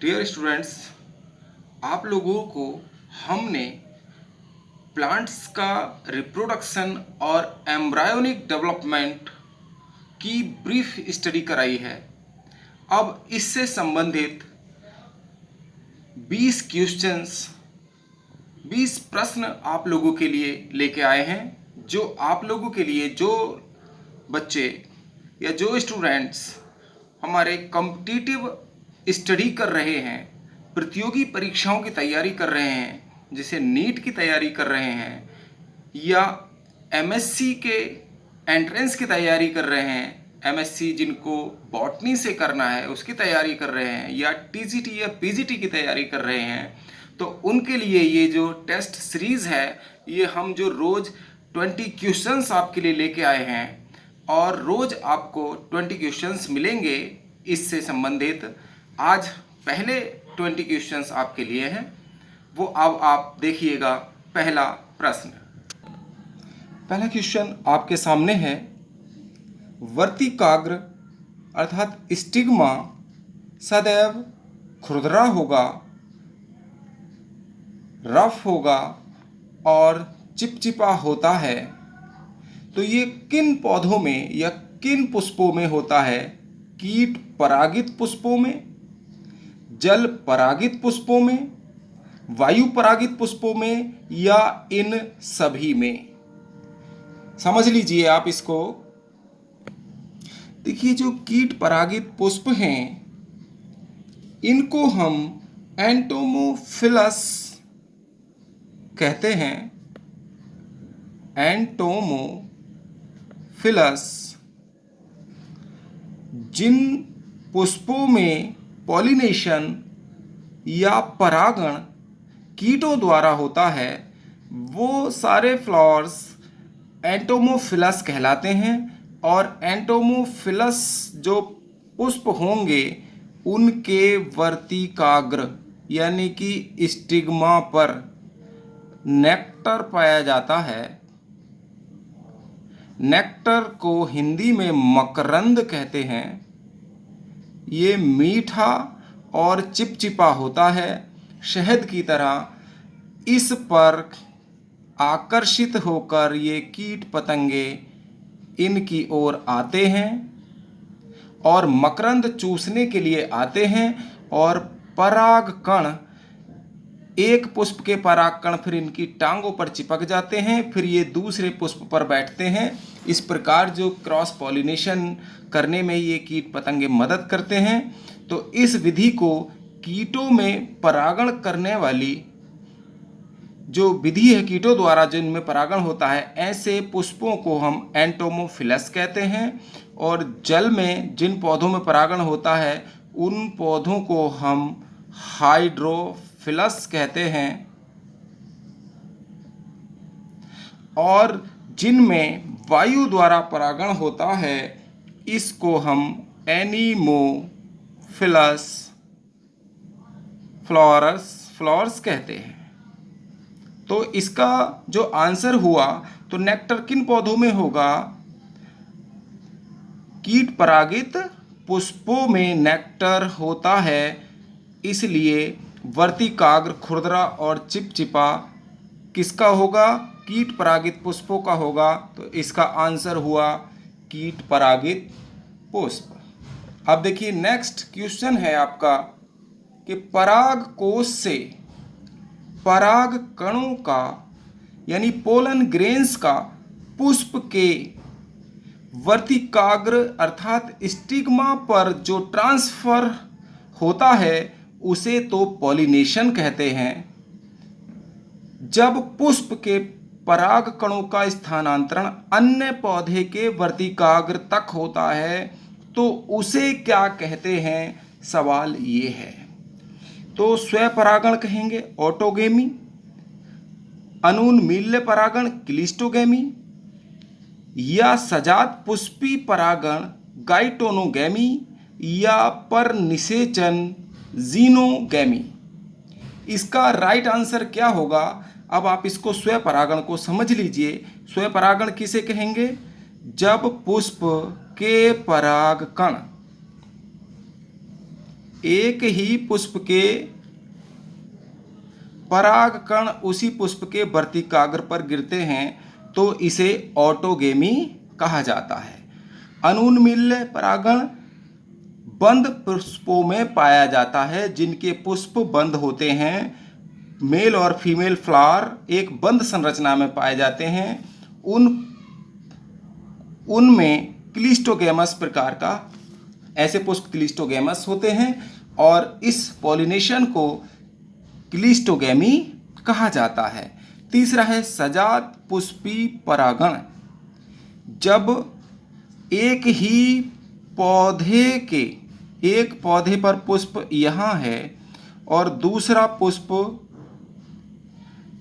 Dear students, आप लोगों को हमने प्लांट्स का रिप्रोडक्शन और एम्ब्रायोनिक डेवलपमेंट की ब्रीफ स्टडी कराई है। अब इससे संबंधित 20 क्वेश्चंस 20 प्रश्न आप लोगों के लिए लेके आए हैं, जो आप लोगों के लिए, जो बच्चे या जो स्टूडेंट्स हमारे कॉम्पिटिटिव स्टडी कर रहे हैं, प्रतियोगी परीक्षाओं की तैयारी कर रहे हैं, जैसे नीट की तैयारी कर रहे हैं या एमएससी के एंट्रेंस की तैयारी कर रहे हैं, एमएससी जिनको बॉटनी से करना है उसकी तैयारी कर रहे हैं, या टीजीटी या पीजीटी की तैयारी कर रहे हैं, तो उनके लिए ये जो टेस्ट सीरीज़ है, ये हम जो रोज़ 20 क्वेश्चंस आपके लिए लेके आए हैं और रोज़ आपको 20 क्वेश्चंस मिलेंगे इससे संबंधित। आज पहले 20 क्वेश्चंस आपके लिए हैं, वो अब आप देखिएगा। पहला प्रश्न, पहला क्वेश्चन आपके सामने है। वर्तिकाग्र अर्थात स्टिग्मा सदैव खुरदरा होगा, रफ होगा और चिपचिपा होता है, तो ये किन पौधों में या किन पुष्पों में होता है? कीट परागित पुष्पों में, जल परागित पुष्पों में, वायु परागित पुष्पों में, या इन सभी में? समझ लीजिए आप इसको। देखिए, जो कीट परागित पुष्प हैं इनको हम एंटोमोफिलस कहते हैं। एंटोमोफिलस जिन पुष्पों में पॉलिनेशन या परागण कीटों द्वारा होता है वो सारे फ्लावर्स एंटोमोफिलस कहलाते हैं। और एंटोमोफिलस जो पुष्प होंगे उनके वर्तिकाग्र यानी कि स्टिग्मा पर नेक्टर पाया जाता है। नेक्टर को हिंदी में मकरंद कहते हैं। ये मीठा और चिपचिपा होता है, शहद की तरह। इस पर आकर्षित होकर ये कीट पतंगे इनकी ओर आते हैं और मकरंद चूसने के लिए आते हैं, और पराग कण, एक पुष्प के पराग कण फिर इनकी टांगों पर चिपक जाते हैं, फिर ये दूसरे पुष्प पर बैठते हैं। इस प्रकार जो क्रॉस पॉलिनेशन करने में ये कीट पतंगे मदद करते हैं। तो इस विधि को कीटों में परागण करने वाली जो विधि है, कीटों द्वारा जिनमें परागण होता है, ऐसे पुष्पों को हम एंटोमोफिलस कहते हैं। और जल में जिन पौधों में परागण होता है उन पौधों को हम हाइड्रोफिलस कहते हैं। और जिनमें वायु द्वारा परागण होता है इसको हम एनीमोफिलस फ्लोरस कहते हैं। तो इसका जो आंसर हुआ, तो नेक्टर किन पौधों में होगा? कीट परागित पुष्पों में नेक्टर होता है, इसलिए वर्तिकाग्र, खुरदरा और चिपचिपा किसका होगा? कीट परागित पुष्पों का होगा। तो इसका आंसर हुआ कीट परागित पुष्प। अब देखिए, नेक्स्ट क्वेश्चन है आपका कि पराग कोश से पराग कणों का यानी पोलन ग्रेन्स का पुष्प के वर्तिकाग्र अर्थात स्टिग्मा पर जो ट्रांसफर होता है उसे तो पॉलिनेशन कहते हैं। जब पुष्प के पराग कणों का स्थानांतरण अन्य पौधे के वर्तिकाग्र तक होता है तो उसे क्या कहते हैं? सवाल ये है। तो स्वपरागण कहेंगे ऑटोगेमी, अनुन्मील्य परागण क्लिस्टोगेमी, या सजात पुष्पी परागण गाइटोनोगेमी, या पर निषेचन जीनोगेमी? इसका राइट आंसर क्या होगा? अब आप इसको स्वपरागण को समझ लीजिए। स्वपरागण किसे कहेंगे? जब पुष्प के पराग कण एक ही पुष्प के परागकण उसी पुष्प के वर्तिकाग्र पर गिरते हैं तो इसे ऑटोगेमी कहा जाता है। अनुन्मील्य परागण बंद पुष्पों में पाया जाता है जिनके पुष्प बंद होते हैं। मेल और फीमेल फ्लावर एक बंद संरचना में पाए जाते हैं। उनमें क्लिस्टोगेमस प्रकार का ऐसे पुष्प क्लिस्टोगेमस होते हैं और इस पॉलिनेशन को क्लिस्टोगेमी कहा जाता है। तीसरा है सजात पुष्पी परागण। जब एक पौधे पर पुष्प यहाँ है और दूसरा पुष्प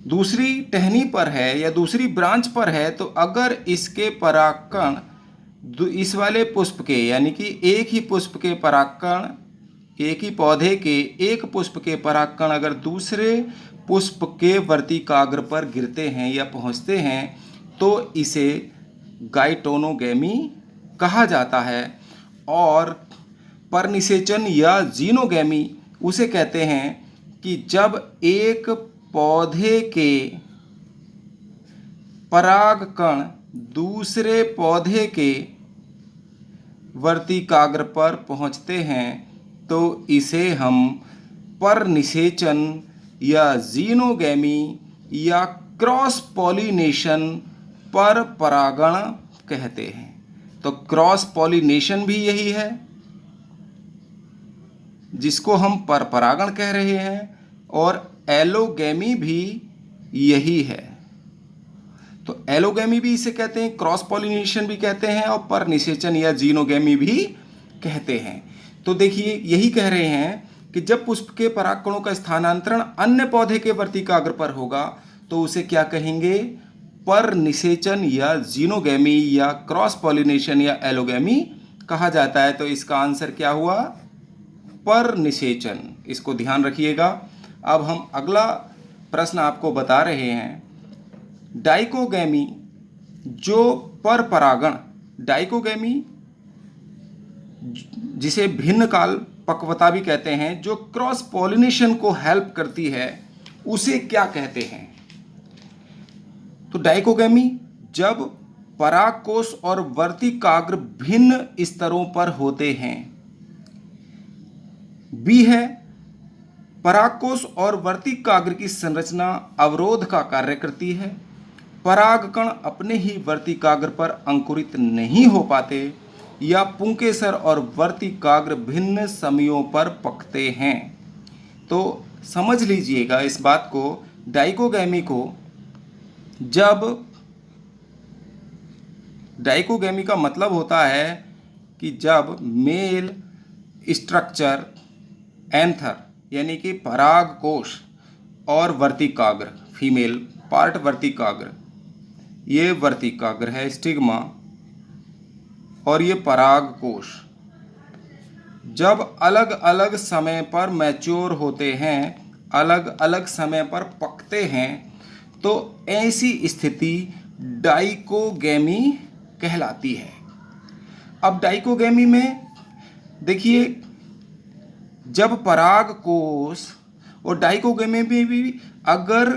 दूसरी टहनी पर है या दूसरी ब्रांच पर है, तो अगर इसके परागकण इस वाले पुष्प के यानी कि एक ही पुष्प के परागकण, एक ही पौधे के एक पुष्प के परागकण अगर दूसरे पुष्प के वर्तिकाग्र पर गिरते हैं या पहुंचते हैं तो इसे गाइटोनोगेमी कहा जाता है। और परनिषेचन या जीनोगेमी उसे कहते हैं कि जब एक पौधे के परागकण दूसरे पौधे के वर्तिकाग्र पर पहुंचते हैं तो इसे हम परनिषेचन या जीनोगेमी या क्रॉस पॉलिनेशन पर परागण कहते हैं। तो क्रॉस पॉलिनेशन भी यही है जिसको हम पर परागण कह रहे हैं और एलोगेमी भी यही है। तो एलोगेमी भी इसे कहते हैं, क्रॉस पॉलिनेशन भी कहते हैं और परनिषेचन या जीनोगेमी भी कहते हैं। तो देखिए यही कह रहे हैं कि जब पुष्प के परागकणों का स्थानांतरण अन्य पौधे के वर्तिकाग्र पर होगा तो उसे क्या कहेंगे? परनिषेचन या जीनोगेमी या क्रॉस पॉलिनेशन या एलोगेमी कहा जाता है। तो इसका आंसर क्या हुआ? परनिषेचन। इसको ध्यान रखिएगा। अब हम अगला प्रश्न आपको बता रहे हैं। डाइकोगेमी जो पर परागण, डाइकोगेमी जिसे भिन्न काल पक्वता भी कहते हैं, जो क्रॉस पॉलिनेशन को हेल्प करती है, उसे क्या कहते हैं? तो डाइकोगेमी जब परागकोश और वर्तिकाग्र भिन्न स्तरों पर होते हैं। बी है परागकोश और वर्तिकाग्र की संरचना अवरोध का कार्य करती है। परागकण अपने ही वर्तिकाग्र पर अंकुरित नहीं हो पाते या पुंकेसर और वर्तिकाग्र भिन्न समयों पर पकते हैं। तो समझ लीजिएगा इस बात को, डाइकोगेमी को जब डाइकोगेमी का मतलब होता है कि जब मेल स्ट्रक्चर एंथर यानी कि परागकोश और वर्तिकाग्र, फीमेल पार्ट वर्तिकाग्र, ये वर्तिकाग्र है स्टिग्मा और ये परागकोश, जब अलग अलग समय पर मैच्योर होते हैं, अलग अलग समय पर पकते हैं, तो ऐसी स्थिति डाइकोगेमी कहलाती है। अब डाइकोगेमी में देखिए, जब परागकोश और डाइकोगेमी में भी अगर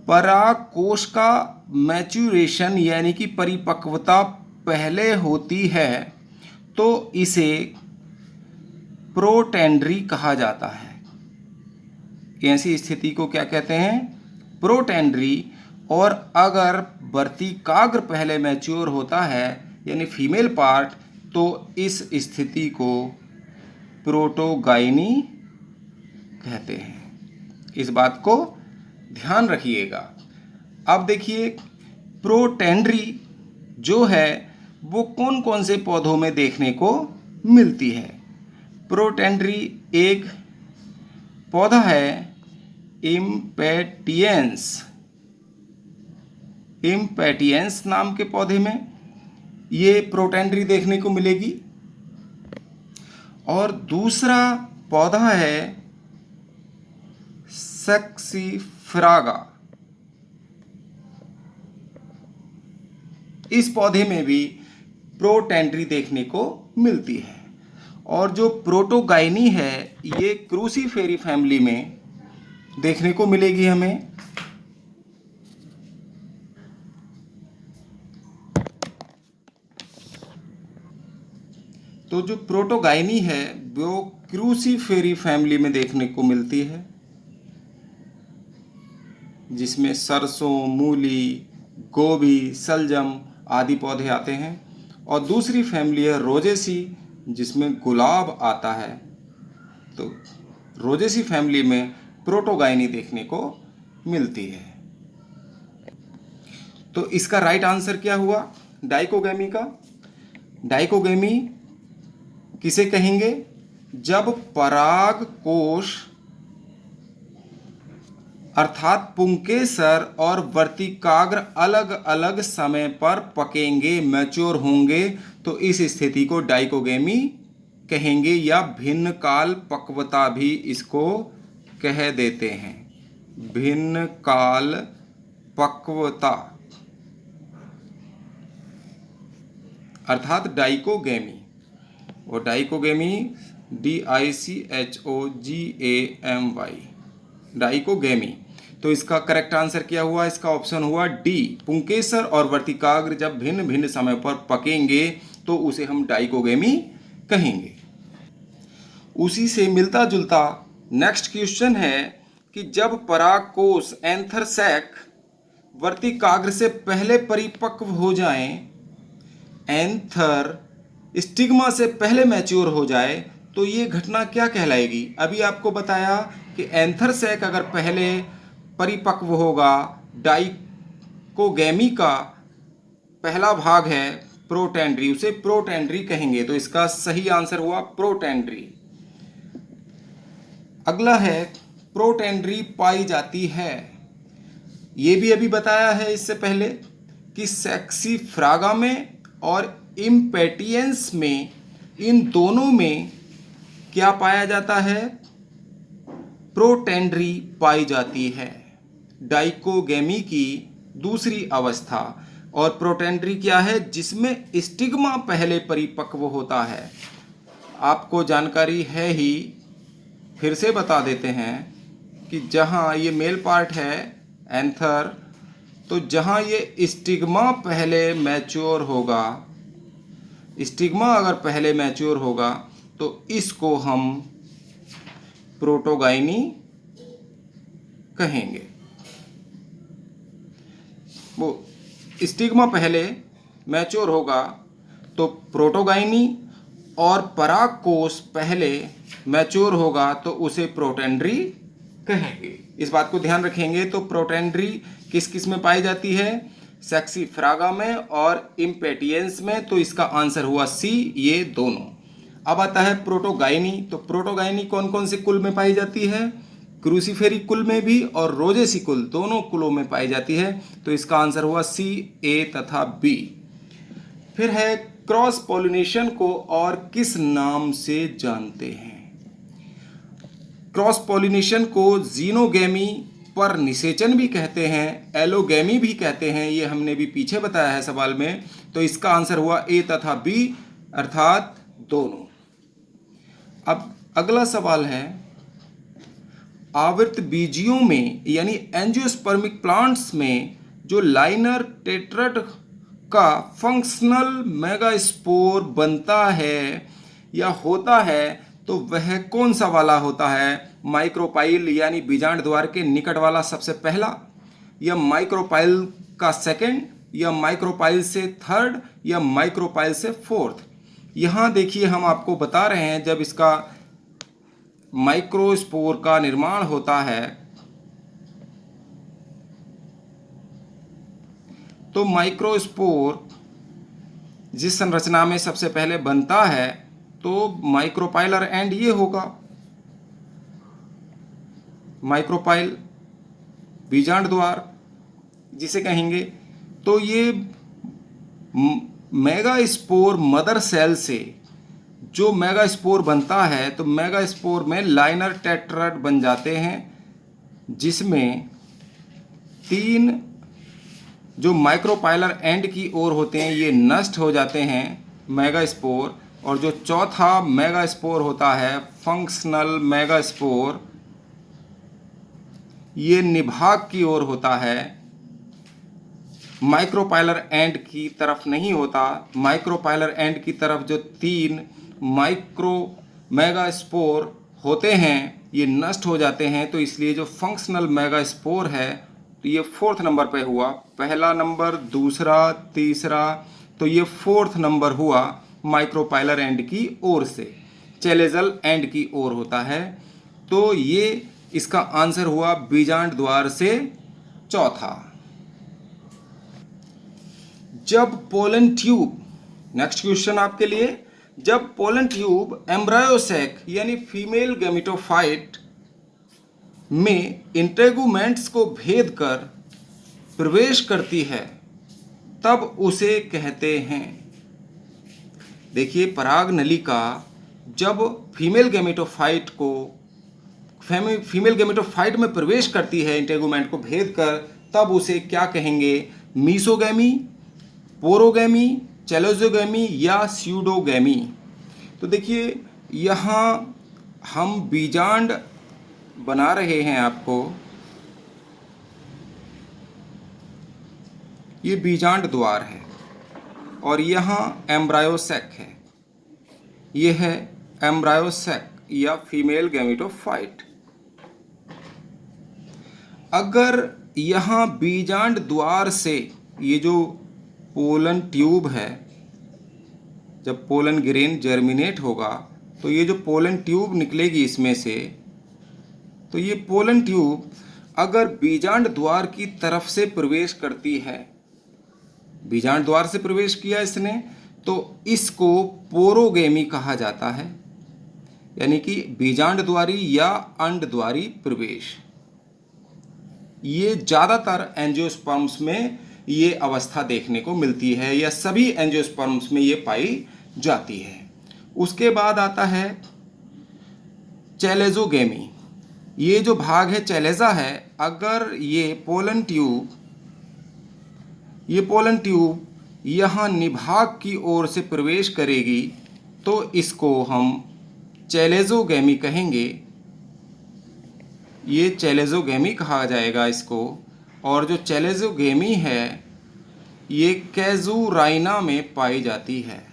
परागकोश का मैच्यूरेशन यानी कि परिपक्वता पहले होती है तो इसे प्रोटेंड्री कहा जाता है। ऐसी स्थिति को क्या कहते हैं? प्रोटेंड्री। और अगर वर्तिकाग्र पहले मैच्योर होता है यानी फीमेल पार्ट, तो इस स्थिति को प्रोटोगाइनी कहते हैं। इस बात को ध्यान रखिएगा। अब देखिए, प्रोटेंड्री जो है वो कौन कौन से पौधों में देखने को मिलती है? प्रोटेंड्री एक पौधा है इम्पेटियंस नाम के पौधे में ये प्रोटेंड्री देखने को मिलेगी। और दूसरा पौधा है सक्सीफ्रागा। इस पौधे में भी प्रोटेंड्री देखने को मिलती है। और जो प्रोटोगाइनी है ये क्रूसीफेरी फैमिली में देखने को मिलेगी हमें। तो जो प्रोटोगाइनी है वो क्रूसीफेरी फैमिली में देखने को मिलती है, जिसमें सरसों, मूली, गोभी, सलजम आदि पौधे आते हैं। और दूसरी फैमिली है रोजेसी, जिसमें गुलाब आता है। तो रोजेसी फैमिली में प्रोटोगाइनी देखने को मिलती है। तो इसका राइट आंसर क्या हुआ डाइकोगैमी का? डाइकोगैमी किसे कहेंगे? जब पराग कोश अर्थात पुंकेसर और वर्तिकाग्र अलग अलग समय पर पकेंगे, मैच्योर होंगे, तो इस स्थिति को डाइकोगैमी कहेंगे, या भिन्न काल पक्वता भी इसको कह देते हैं। भिन्न काल पक्वता अर्थात डाइकोगैमी। और डाइकोगैमी DICHOGAMY, डाइकोगैमी। तो इसका करेक्ट आंसर क्या हुआ? इसका ऑप्शन हुआ डी, पुंकेसर और वर्तिकाग्र जब भिन्न भिन्न समय पर पकेंगे तो उसे हम डाइकोगैमी कहेंगे। उसी से मिलता जुलता नेक्स्ट क्वेश्चन है कि जब परागकोश एंथर सैक वर्तिकाग्र से पहले परिपक्व हो जाएं, एंथर स्टिग्मा से पहले मैच्योर हो जाए, तो ये घटना क्या कहलाएगी? अभी आपको बताया कि एंथर सैक अगर पहले परिपक्व होगा, डाइकोगैमी का पहला भाग है प्रोटेंड्री, उसे प्रोटेंड्री कहेंगे। तो इसका सही आंसर हुआ प्रोटेंड्री। अगला है प्रोटेंड्री पाई जाती है। ये भी अभी बताया है इससे पहले कि सेक्सीफ्रागा में और इम्पेटियंस में, इन दोनों में क्या पाया जाता है? प्रोटेंड्री पाई जाती है, डाइकोगैमी की दूसरी अवस्था। और प्रोटेंड्री क्या है? जिसमें स्टिग्मा पहले परिपक्व होता है। आपको जानकारी है ही, फिर से बता देते हैं कि जहाँ ये मेल पार्ट है एंथर, तो जहाँ ये स्टिग्मा पहले मैच्योर होगा, स्टिग्मा अगर पहले मैच्योर होगा तो इसको हम प्रोटोगाइनी कहेंगे। वो स्टिग्मा पहले मैच्योर होगा तो प्रोटोगाइनी, और परागकोश पहले मैच्योर होगा तो उसे प्रोटेंड्री कहेंगे। इस बात को ध्यान रखेंगे। तो प्रोटेंड्री किस किस में पाई जाती है? सेक्सीफ्रागा में और इम्पेटियंस में। तो इसका आंसर हुआ सी, ये दोनों। अब आता है प्रोटोगाइनी। तो प्रोटोगाइनी कौन कौन से कुल में पाई जाती है? क्रूसीफेरी कुल में भी और रोजेसी कुल, दोनों कुलों में पाई जाती है। तो इसका आंसर हुआ सी, ए तथा बी। फिर है क्रॉस पॉलिनेशन को और किस नाम से जानते हैं? क्रॉस पॉलिनेशन को जीनोगैमी पर निषेचन भी कहते हैं, एलोगैमी भी कहते हैं। ये हमने भी पीछे बताया है सवाल में। तो इसका आंसर हुआ ए तथा बी, अर्थात दोनों। अब अगला सवाल है, आवृत बीजियों में यानी एंजियोस्पर्मिक प्लांट्स में जो लाइनर टेट्रड का फंक्शनल मेगास्पोर बनता है या होता है, तो वह कौन सा वाला होता है? माइक्रोपाइल यानी बीजांड द्वार के निकट वाला सबसे पहला, या माइक्रोपाइल का सेकंड, या माइक्रोपाइल से थर्ड, या माइक्रोपाइल से फोर्थ? यहाँ देखिए हम आपको बता रहे हैं जब इसका माइक्रोस्पोर का निर्माण होता है तो माइक्रोस्पोर जिस संरचना में सबसे पहले बनता है तो माइक्रोपाइलर एंड ये होगा, माइक्रोपाइल बीजांड द्वार जिसे कहेंगे। तो ये मेगास्पोर मदर सेल से जो मेगास्पोर बनता है, तो मेगास्पोर में लाइनर टेट्राड बन जाते हैं, जिसमें 3 जो माइक्रोपाइलर एंड की ओर होते हैं ये नष्ट हो जाते हैं मेगास्पोर, और जो चौथा मेगास्पोर होता है फंक्शनल मेगास्पोर, ये निभाग की ओर होता है, माइक्रोपाइलर एंड की तरफ नहीं होता। माइक्रोपाइलर एंड की तरफ जो 3 माइक्रो मेगास्पोर होते हैं ये नष्ट हो जाते हैं, तो इसलिए जो फंक्शनल मेगास्पोर है तो ये 4th नंबर पे हुआ। पहला नंबर, दूसरा, तीसरा, तो ये 4th नंबर हुआ माइक्रोपाइलर एंड की ओर से, चेलेजल एंड की ओर होता है। तो ये इसका आंसर हुआ बीजांड द्वार से चौथा। जब पोलन ट्यूब, नेक्स्ट क्वेश्चन आपके लिए, जब पोलन ट्यूब एम्ब्रायोसेक यानी फीमेल गैमेटोफाइट में इंटेगुमेंट्स को भेद कर प्रवेश करती है तब उसे कहते हैं। देखिए, पराग नलिका जब फीमेल गैमेटोफाइट में प्रवेश करती है इंटेगुमेंट को भेद कर, तब उसे क्या कहेंगे? मीसोगैमी, पोरोगैमी, चेलोजोगैमी या स्यूडोगैमी। तो देखिए, यहाँ हम बीजांड बना रहे हैं आपको, ये बीजांड द्वार है और यहाँ एम्ब्रायोसेक है, ये है एम्ब्रायोसेक या फीमेल गैमेटोफाइट। अगर यहाँ बीजांड द्वार से ये जो पोलन ट्यूब है, जब पोलन ग्रेन जर्मिनेट होगा तो ये जो पोलन ट्यूब निकलेगी इसमें से, तो ये पोलन ट्यूब अगर बीजांड द्वार की तरफ से प्रवेश करती है, बीजांड द्वार से प्रवेश किया इसने, तो इसको पोरोगैमी कहा जाता है, यानी कि बीजांड द्वारी या अंड द्वारी प्रवेश। ये ज़्यादातर एंजियोस्पर्म्स में ये अवस्था देखने को मिलती है, या सभी एंजियोस्पर्म्स में ये पाई जाती है। उसके बाद आता है चेलेजोगैमी। ये जो भाग है चेलेजा है, अगर ये पोलन ट्यूब यहाँ निभाग की ओर से प्रवेश करेगी तो इसको हम चेलेजोगैमी कहेंगे, ये चेलेजोगैमी कहा जाएगा इसको। और जो चेलेजोगैमी है ये कैजुराइना में पाई जाती है,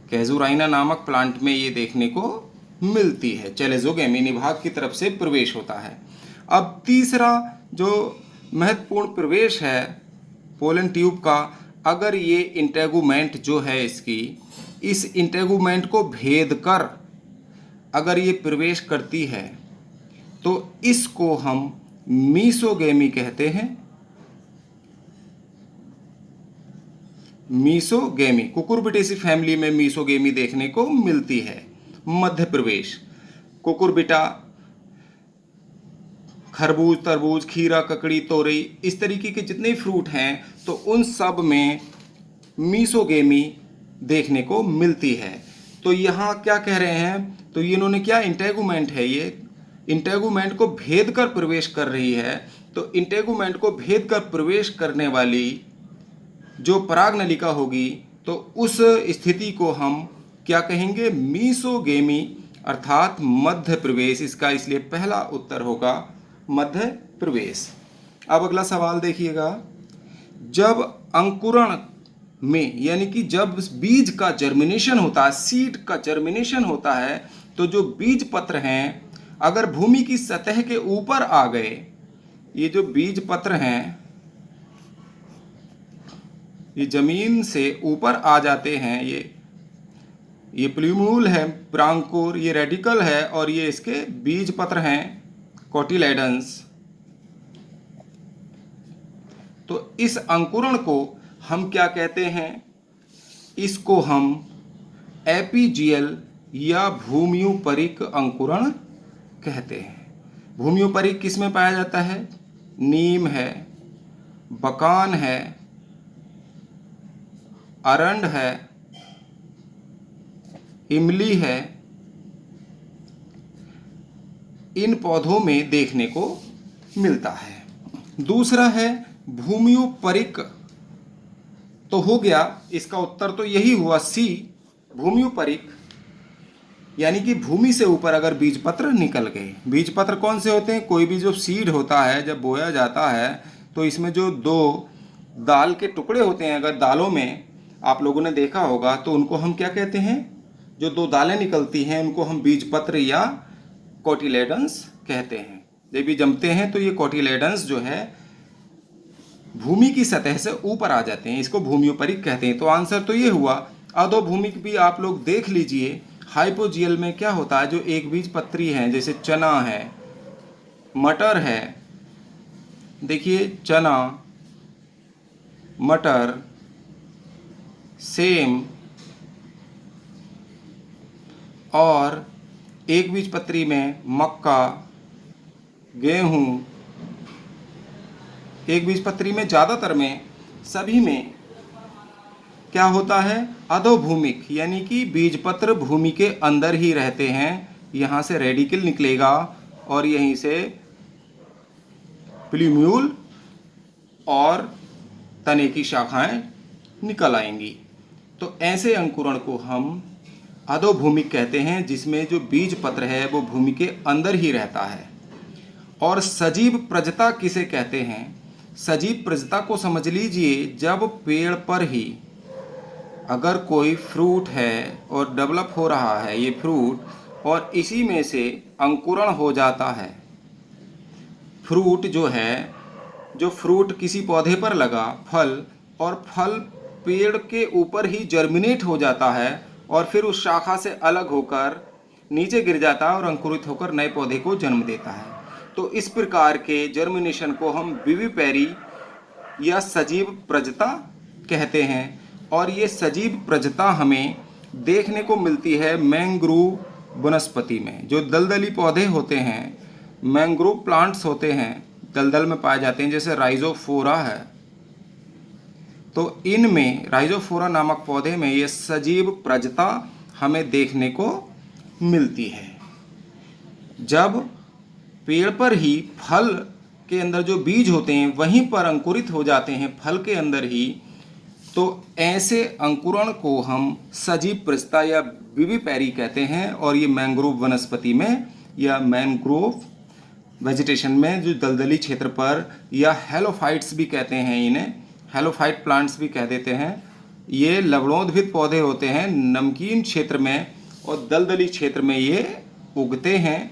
कैजुराइना नामक प्लांट में ये देखने को मिलती है। चेलेजोगैमी निभाग की तरफ से प्रवेश होता है। अब तीसरा जो महत्वपूर्ण प्रवेश है पोलन ट्यूब का, अगर ये इंटेगुमेंट जो है इसकी, इस इंटेगुमेंट को भेद कर अगर ये प्रवेश करती है तो इसको हम मीसोगैमी कहते हैं। मीसोगैमी, कुकुरबिटेसी फैमिली में मीसोगैमी देखने को मिलती है। मध्य प्रवेश, कुकुरबिटा, खरबूज, तरबूज, खीरा, ककड़ी, तोरई, इस तरीके के जितने फ्रूट हैं तो उन सब में मीसोगैमी देखने को मिलती है। तो यहाँ क्या कह रहे हैं, तो ये इन्होंने क्या, इंटेगुमेंट है, ये इंटेगुमेंट को भेद कर प्रवेश कर रही है। तो इंटेगुमेंट को भेद कर प्रवेश करने वाली जो पराग नलिका होगी तो उस स्थिति को हम क्या कहेंगे? मीसोगैमी, अर्थात मध्य प्रवेश। इसका इसलिए पहला उत्तर होगा मध्य प्रवेश। अब अगला सवाल देखिएगा, जब अंकुरण में, यानी कि जब बीज का जर्मिनेशन होता है, सीड का जर्मिनेशन होता है, तो जो बीज पत्र हैं अगर भूमि की सतह के ऊपर आ गए, ये जो बीज पत्र हैं ये जमीन से ऊपर आ जाते हैं, ये प्ल्यूम्यूल है, ब्रांकोर, ये रेडिकल है और ये इसके बीज पत्र हैं कोटिलेडन्स। तो इस अंकुरण को हम क्या कहते हैं? इसको हम एपीजियल या भूम्युपरिक अंकुरण कहते हैं। भूम्युपरिक किस में पाया जाता है? नीम है, बकान है, अरंड है, इमली है, इन पौधों में देखने को मिलता है। दूसरा है भूम्युपरिक, तो हो गया, इसका उत्तर तो यही हुआ सी, भूम्युपरिक यानी कि भूमि से ऊपर अगर बीजपत्र निकल गए। बीजपत्र कौन से होते हैं? कोई भी जो सीड होता है जब बोया जाता है तो इसमें जो दो दाल के टुकड़े होते हैं, अगर दालों में आप लोगों ने देखा होगा तो उनको हम क्या कहते हैं? जो दो दालें निकलती हैं उनको हम बीजपत्र या कोटिलेडन्स कहते हैं। जब भी जमते हैं तो ये कोटिलेडन्स जो है भूमि की सतह से ऊपर आ जाते हैं, इसको भूम्युपरिक कहते हैं। तो आंसर तो ये हुआ। अधोभूमिक भी आप लोग देख लीजिए, हाइपोजियल में क्या होता है? जो एक बीजपत्री है, जैसे चना है, मटर है, देखिए चना, मटर, सेम, और एक बीजपत्री में मक्का, गेहूं, एक बीजपत्री में ज़्यादातर में सभी में क्या होता है? अधोभूमिक यानी कि बीजपत्र भूमि के अंदर ही रहते हैं। यहाँ से रेडिकल निकलेगा और यहीं से प्लूम्यूल और तने की शाखाएं निकल आएंगी। तो ऐसे अंकुरण को हम अधोभूमिक कहते हैं, जिसमें जो बीजपत्र है वो भूमि के अंदर ही रहता है। और सजीव प्रजता किसे कहते हैं? सजीव प्रजता को समझ लीजिए, जब पेड़ पर ही अगर कोई फ्रूट है और डेवलप हो रहा है ये फ्रूट, और इसी में से अंकुरण हो जाता है। फ्रूट जो है, जो फ्रूट किसी पौधे पर लगा फल, और फल पेड़ के ऊपर ही जर्मिनेट हो जाता है और फिर उस शाखा से अलग होकर नीचे गिर जाता है और अंकुरित होकर नए पौधे को जन्म देता है। तो इस प्रकार के जर्मिनेशन को हम विविपैरी या सजीव प्रजता कहते हैं। और ये सजीव प्रजता हमें देखने को मिलती है मैंग्रोव वनस्पति में। जो दलदली पौधे होते हैं, मैंग्रोव प्लांट्स होते हैं, दलदल में पाए जाते हैं, जैसे राइजोफोरा है। तो इनमें राइजोफोरा नामक पौधे में ये सजीव प्रजता हमें देखने को मिलती है। जब पेड़ पर ही फल के अंदर जो बीज होते हैं वहीं पर अंकुरित हो जाते हैं फल के अंदर ही, तो ऐसे अंकुरण को हम सजीव प्रजता या विविपैरी कहते हैं। और ये मैंग्रोव वनस्पति में या मैंग्रोव वेजिटेशन में जो दलदली क्षेत्र पर, या हेलोफाइट्स भी कहते हैं इन्हें, हेलोफाइट प्लांट्स भी कह देते हैं, ये लवणोद्भिद पौधे होते हैं नमकीन क्षेत्र में और दलदली क्षेत्र में ये उगते हैं,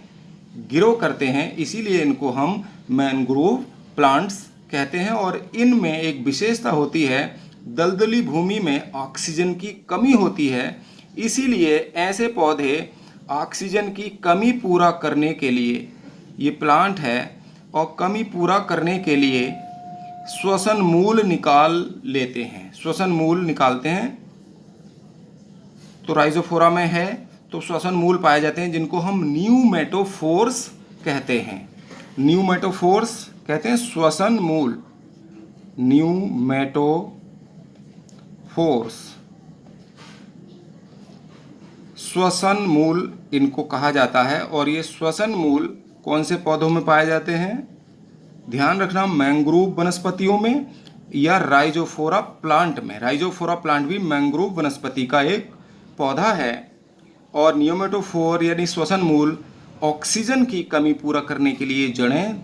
गिरो करते हैं, इसीलिए इनको हम मैंग्रोव प्लांट्स कहते हैं। और इनमें एक विशेषता होती है, दलदली भूमि में ऑक्सीजन की कमी होती है, इसीलिए ऐसे पौधे ऑक्सीजन की कमी पूरा करने के लिए, ये प्लांट है, और कमी पूरा करने के लिए श्वसन मूल निकाल लेते हैं, श्वसन मूल निकालते हैं। तो राइजोफोरा में है तो श्वसन मूल पाए जाते हैं, जिनको हम न्यूमेटोफोर्स कहते हैं। न्यूमेटोफोर्स कहते हैं श्वसन मूल, न्यूमेटोफोर्स, श्वसन मूल इनको कहा जाता है। और ये श्वसन मूल कौन से पौधों में पाए जाते हैं? ध्यान रखना, मैंग्रोव वनस्पतियों में या राइजोफोरा प्लांट में। राइजोफोरा प्लांट भी मैंग्रोव वनस्पति का एक पौधा है। और न्यूमेटोफोर यानी श्वसन मूल ऑक्सीजन की कमी पूरा करने के लिए जड़ें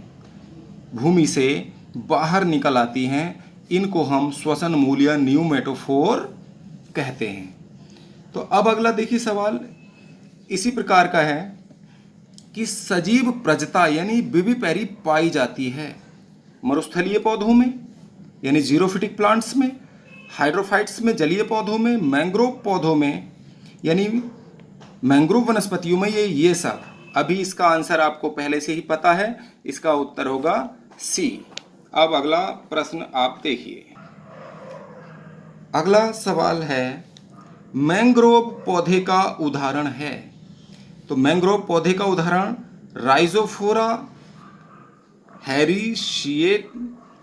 भूमि से बाहर निकल आती हैं, इनको हम श्वसन मूल या न्यूमेटोफोर कहते हैं। तो अब अगला देखिए सवाल इसी प्रकार का है कि सजीव प्रजता यानी विविपैरी पाई जाती है मरुस्थलीय पौधों में यानी जीरोफिटिक प्लांट्स में, हाइड्रोफाइट्स में जलीय पौधों में, मैंग्रोव पौधों में यानी मैंग्रोव वनस्पतियों में, ये सब। अभी इसका आंसर आपको पहले से ही पता है, इसका उत्तर होगा सी। अब अगला प्रश्न आप देखिए। अगला सवाल है, मैंग्रोव पौधे का उदाहरण है। तो मैंग्रोव पौधे का उदाहरण राइजोफोरा,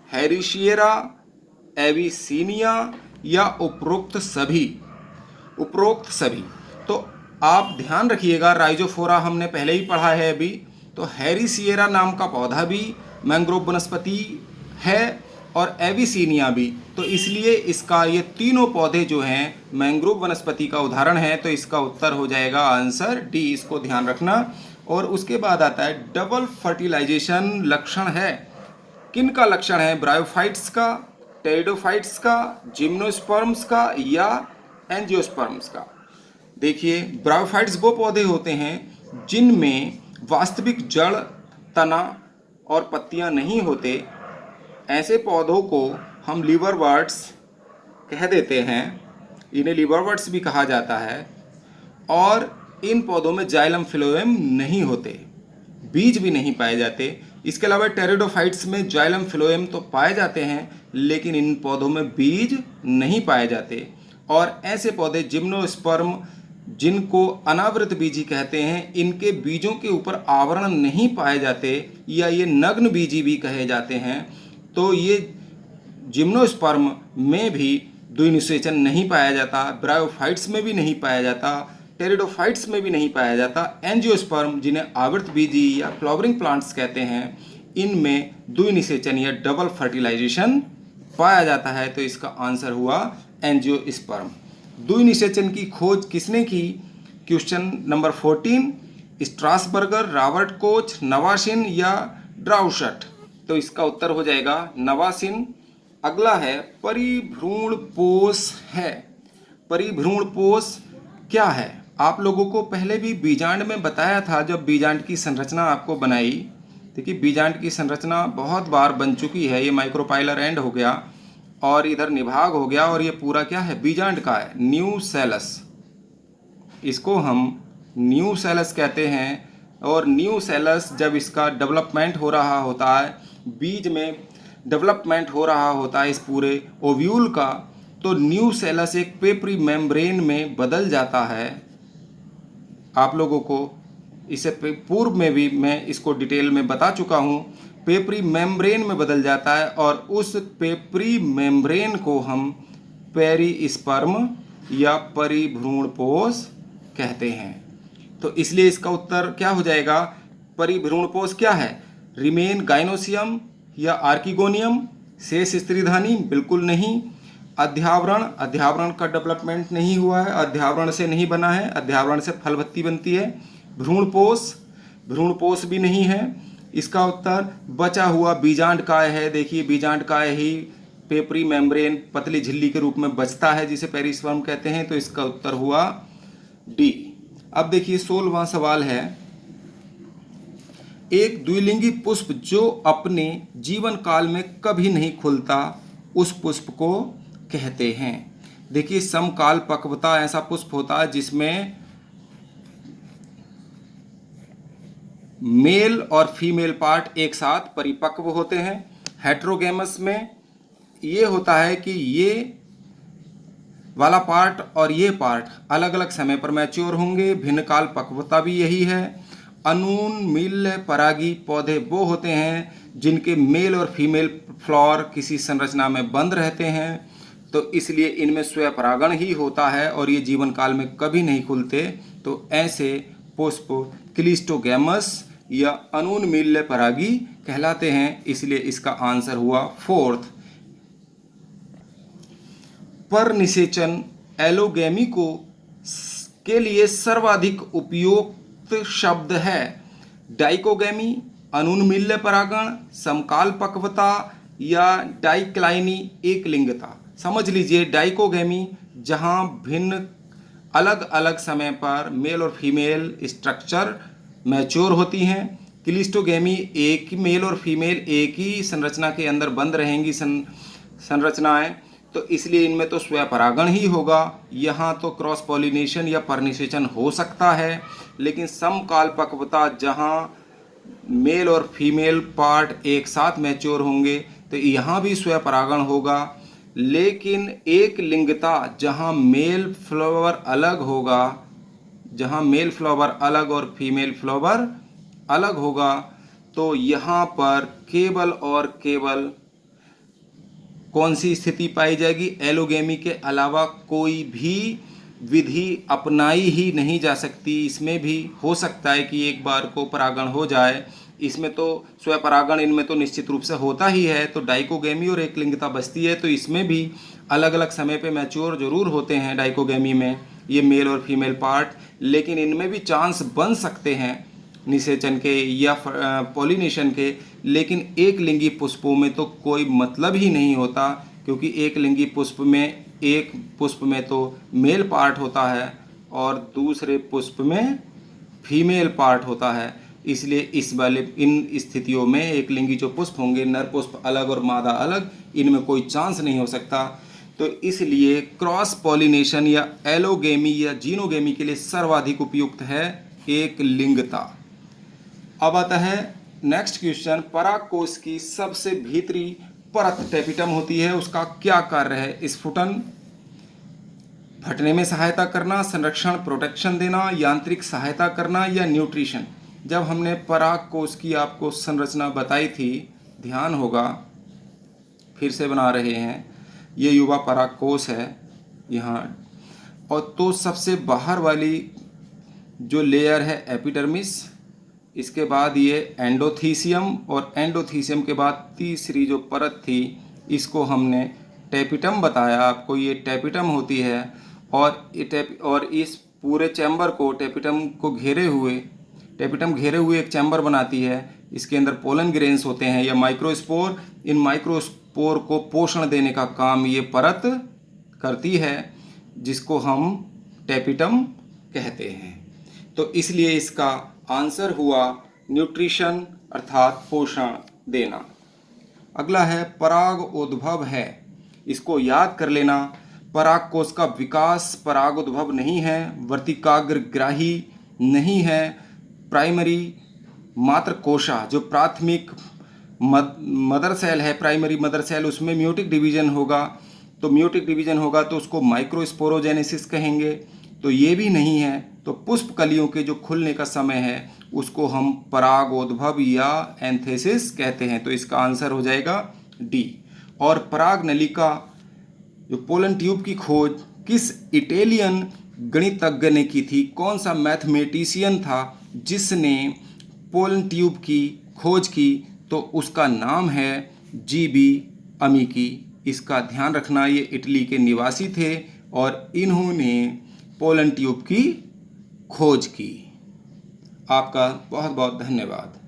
हैरिशिएरा, एविसीनिया या उपरोक्त सभी। तो आप ध्यान रखिएगा, राइजोफोरा हमने पहले ही पढ़ा है अभी। तो हैरिशिएरा नाम का पौधा भी मैंग्रोव वनस्पति है, और एविसीनिया भी। तो इसलिए इसका ये तीनों पौधे जो हैं मैंग्रोव वनस्पति का उदाहरण है। तो इसका उत्तर हो जाएगा आंसर डी, इसको ध्यान रखना। और उसके बाद आता है डबल फर्टिलाइजेशन लक्षण है। किन का लक्षण है? ब्रायोफाइट्स का, टेरिडोफाइट्स का, जिम्नोस्पर्म्स का या एंजियोस्पर्म्स का। देखिए, ब्रायोफाइट्स वो पौधे होते हैं जिनमें वास्तविक जड़, तना और पत्तियां नहीं होते। ऐसे पौधों को हम लिवरवर्ट्स कह देते हैं, इन्हें लिवरवर्ट्स भी कहा जाता है। और इन पौधों में जाइलम फिलोएम नहीं होते, बीज भी नहीं पाए जाते। इसके अलावा टेरिडोफाइट्स में जाइलम फिलोएम तो पाए जाते हैं, लेकिन इन पौधों में बीज नहीं पाए जाते। और ऐसे पौधे जिम्नोस्पर्म, जिनको अनावृत बीजी कहते हैं, इनके बीजों के ऊपर आवरण नहीं पाए जाते या ये नग्न बीजी भी कहे जाते हैं। तो ये जिम्नोस्पर्म में भी द्विनिषेचन नहीं पाया जाता, ब्रायोफाइट्स में भी नहीं पाया जाता, टेरिडोफाइट्स में भी नहीं पाया जाता। एंजियोस्पर्म, जिन्हें आवृत बीजी या फ्लावरिंग प्लांट्स कहते हैं, इनमें द्विनिषेचन या डबल फर्टिलाइजेशन पाया जाता है। तो इसका आंसर हुआ एंजियोस्पर्म। द्विनिषेचन की खोज किसने की? Question number 14, Strasburger, Robert Koch, Nawaschin या ड्राउशट। तो इसका उत्तर हो जाएगा नवासिन। अगला है परिभ्रूणपोष है। परिभ्रूणपोष क्या है? आप लोगों को पहले भी बीजांड में बताया था, जब बीजांड की संरचना आपको बनाई। देखिए, बीजांड की संरचना बहुत बार बन चुकी है। ये माइक्रोपाइलर एंड हो गया और इधर निभाग हो गया, और ये पूरा क्या है? बीजांड का है, न्यूसेलस। इसको हम न्यूसेलस कहते हैं। और न्यूसेलस जब इसका डेवलपमेंट हो रहा होता है, बीज में डेवलपमेंट हो रहा होता है इस पूरे ओव्यूल का, तो न्यूसेलस एक पेपरी मेम्ब्रेन में बदल जाता है। आप लोगों को इससे पूर्व में भी मैं इसको डिटेल में बता चुका हूँ। पेपरी मेम्ब्रेन में बदल जाता है और उस पेपरी मेम्ब्रेन को हम पेरिस्पर्म या परिभ्रूणपोष कहते हैं। तो इसलिए इसका उत्तर क्या हो जाएगा? परिभ्रूणपोष क्या है? रिमेन गाइनोसियम या आर्किगोनियम? शेष स्त्रीधानी? बिल्कुल नहीं। अध्यावरण? अध्यावरण का डेवलपमेंट नहीं हुआ है, अध्यावरण से नहीं बना है, अध्यावरण से फलभत्ती बनती है। भ्रूणपोष? भ्रूणपोष भी नहीं है। इसका उत्तर बचा हुआ बीजांड काय है। देखिए, बीजांड काय ही पेपरी मेम्ब्रेन पतली झिल्ली के रूप में बचता है, जिसे पेरिस्पर्म कहते हैं। तो इसका उत्तर हुआ डी। अब देखिए 16वां सवाल है, एक द्विलिंगी पुष्प जो अपने जीवन काल में कभी नहीं खुलता, उस पुष्प को कहते हैं। देखिए, समकाल पक्वता ऐसा पुष्प होता है जिसमें मेल और फीमेल पार्ट एक साथ परिपक्व होते हैं। हेट्रोगेमस में ये होता है कि ये वाला पार्ट और ये पार्ट अलग अलग समय पर मैच्योर होंगे। भिन्न काल पक्वता भी यही है। अनूनमिल्य परागी पौधे वो होते हैं जिनके मेल और फीमेल फ्लावर किसी संरचना में बंद रहते हैं, तो इसलिए इनमें स्वपरागण ही होता है और ये जीवन काल में कभी नहीं खुलते। तो ऐसे पुष्प क्लिस्टोगैमस या अनूनमिल्य परागी कहलाते हैं। इसलिए इसका आंसर हुआ 4th। पर निषेचन एलोगैमी को के लिए सर्वाधिक उपयुक्त शब्द है। डाइकोगैमी, अनूनमिल्य परागण, समकाल पक्वता या डाइक्लाइनी एक लिंगता। समझ लीजिए, डाइकोगैमी जहां भिन्न अलग अलग समय पर मेल और फीमेल स्ट्रक्चर मैच्योर होती हैं। क्लिस्टोगैमी एक ही मेल और फीमेल एक ही संरचना के अंदर बंद रहेंगी संरचनाएं, तो इसलिए इनमें तो स्वपरागण ही होगा। यहाँ तो क्रॉस पॉलिनेशन या परनिषेचन हो सकता है, लेकिन समकाल पक्वता जहाँ मेल और फीमेल पार्ट एक साथ मैच्योर होंगे तो यहाँ भी स्वपरागण होगा। लेकिन एक लिंगता जहाँ मेल फ्लावर अलग होगा, जहाँ मेल फ्लावर अलग और फीमेल फ्लावर अलग होगा, तो यहाँ पर केवल और केवल कौन सी स्थिति पाई जाएगी? एलोगैमी के अलावा कोई भी विधि अपनाई ही नहीं जा सकती। इसमें भी हो सकता है कि एक बार को परागण हो जाए, इसमें तो स्वपरागण इनमें तो निश्चित रूप से होता ही है, तो डाइकोगेमी और एकलिंगता बचती है। तो इसमें भी अलग अलग समय पे मैच्योर जरूर होते हैं डाइकोगेमी में ये मेल और फीमेल पार्ट, लेकिन इनमें भी चांस बन सकते हैं निषेचन के या पॉलिनेशन के, लेकिन एक लिंगी पुष्पों में तो कोई मतलब ही नहीं होता, क्योंकि एक लिंगी पुष्प में एक पुष्प में तो मेल पार्ट होता है और दूसरे पुष्प में फीमेल पार्ट होता है। इसलिए इस वाले इन स्थितियों में एक लिंगी जो पुष्प होंगे, नर पुष्प अलग और मादा अलग, इनमें कोई चांस नहीं हो सकता। तो इसलिए क्रॉस पॉलिनेशन या एलोगेमी या जीनोगेमी के लिए सर्वाधिक उपयुक्त है एक लिंगता। अब आता है नेक्स्ट क्वेश्चन, परागकोश की सबसे भीतरी परत टेपिटम होती है, उसका क्या कार्य है? स्फुटन, फटने में सहायता करना, संरक्षण प्रोटेक्शन देना, यांत्रिक सहायता करना या न्यूट्रिशन। जब हमने परागकोश की आपको संरचना बताई थी, ध्यान होगा, फिर से बना रहे हैं, ये युवा परागकोश है यहाँ, और तो सबसे बाहर वाली जो लेयर है एपिडर्मिस, इसके बाद ये एंडोथीसियम, और एंडोथीसियम के बाद तीसरी जो परत थी इसको हमने टेपिटम बताया आपको, ये टेपिटम होती है। और इस पूरे चैम्बर को टेपिटम घेरे हुए एक चैम्बर बनाती है। इसके अंदर पोलन ग्रेन्स होते हैं या माइक्रोस्पोर। इन माइक्रोस्पोर को पोषण देने का काम ये परत करती है, जिसको हम टेपिटम कहते हैं। तो इसलिए इसका आंसर हुआ न्यूट्रिशन अर्थात पोषण देना। अगला है परागोद्भव है, इसको याद कर लेना। परागकोश का विकास परागोद्भव नहीं है, वर्तिकाग्रग्राही नहीं है। प्राइमरी मात्र कोशा जो प्राथमिक मदर सेल है, प्राइमरी मदर सेल, उसमें म्यूटिक डिवीजन होगा। तो म्यूटिक डिवीजन होगा तो उसको माइक्रोस्पोरोजेनेसिस कहेंगे, तो ये भी नहीं है। तो पुष्प कलियों के जो खुलने का समय है उसको हम परागोद्भव या एंथेसिस कहते हैं। तो इसका आंसर हो जाएगा डी। और पराग नलिका जो पोलन ट्यूब की खोज किस इटालियन गणितज्ञ ने की थी? कौन सा मैथमेटिशियन था जिसने पोलन ट्यूब की खोज की? तो उसका नाम है जीबी अमीकी। इसका ध्यान रखना, ये इटली के निवासी थे और इन्होंने पोलन ट्यूब की खोज की। आपका बहुत बहुत धन्यवाद।